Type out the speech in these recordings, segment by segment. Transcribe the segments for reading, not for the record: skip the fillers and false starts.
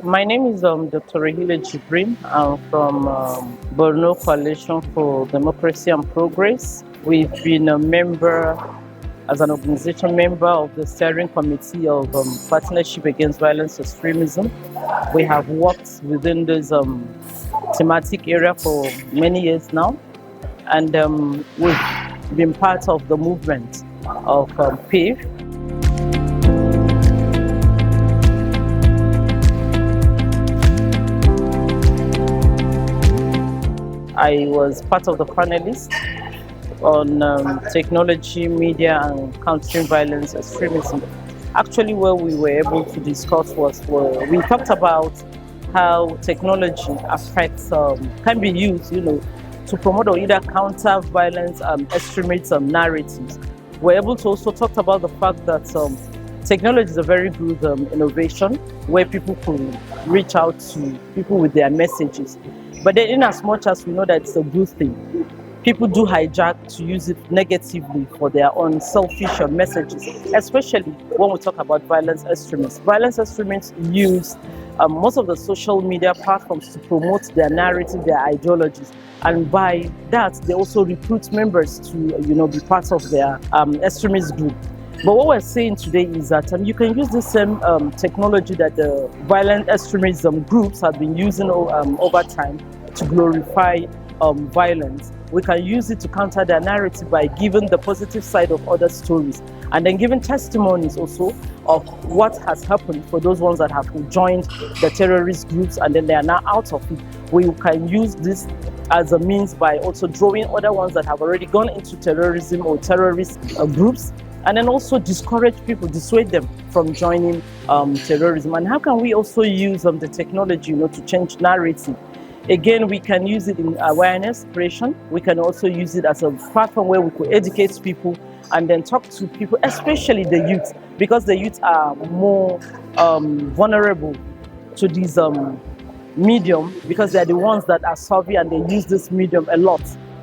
My name is Dr. Rahila Jibril. I'm from Borno Coalition for Democracy and Progress. We've been a member, as an organization member of the steering committee of Partnership Against Violence Extremism. We have worked within this thematic area for many years now, and we've been part of the movement of PAVE. I was part of the panelists on technology, media, and countering violence extremism. Actually, what we were able to discuss was we talked about how technology affects can be used, to promote or either counter violence extremist narratives. We're able to also talk about the fact that technology is a very good innovation where people can reach out to people with their messages. But then, in as much as we know that it's a good thing, people do hijack to use it negatively for their own selfish messages, especially when we talk about violence extremists. Violence extremists use most of the social media platforms to promote their narrative, their ideologies. And by that, they also recruit members to be part of their extremist group. But what we're saying today is that you can use the same technology that the violent extremism groups have been using over time to glorify violence. We can use it to counter their narrative by giving the positive side of other stories and then giving testimonies also of what has happened for those ones that have joined the terrorist groups and then they are now out of it. We can use this as a means by also drawing other ones that have already gone into terrorism or terrorist groups, and then also discourage people, dissuade them from joining terrorism. And how can we also use the technology to change narrative? Again, we can use it in awareness creation. We can also use it as a platform where we could educate people and then talk to people, especially the youth, because the youth are more vulnerable to this medium because they're the ones that are savvy and they use this medium a lot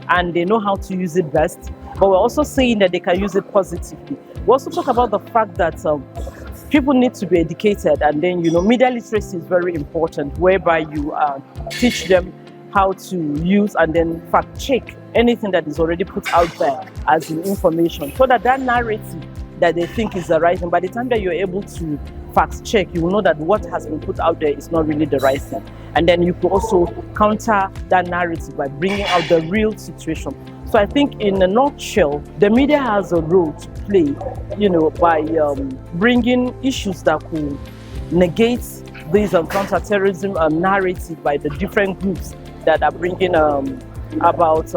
and they know how to use it best. But we're also saying that they can use it positively. We also talk about the fact that people need to be educated, and then media literacy is very important, whereby you teach them how to use and then fact check anything that is already put out there as information, so that narrative that they think is the right thing, by the time that you're able to fact check, you will know that what has been put out there is not really the right thing. And then you could also counter that narrative by bringing out the real situation. So I think in a nutshell, the media has a role to play, by bringing issues that could negate this counter-terrorism narrative by the different groups that are bringing about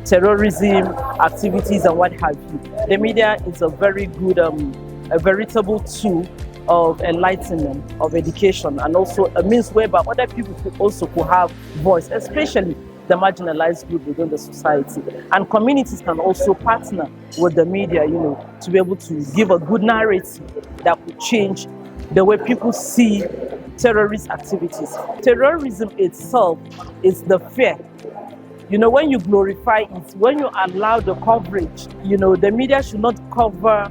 terrorism activities and what have you. The media is a very good, a veritable tool of enlightenment, of education, and also a means whereby other people could have voice, especially the marginalized group within the society. And communities can also partner with the media, to be able to give a good narrative that could change the way people see terrorist activities. Terrorism itself is the fear. When you glorify it, when you allow the coverage, the media should not cover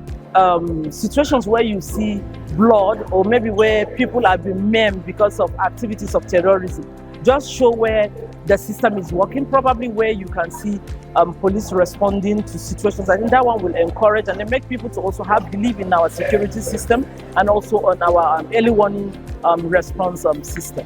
situations where you see blood or maybe where people have been maimed because of activities of terrorism. Just show where the system is working, probably where you can see police responding to situations. I think that one will encourage and then make people to also have belief in our security system and also on our early warning response system.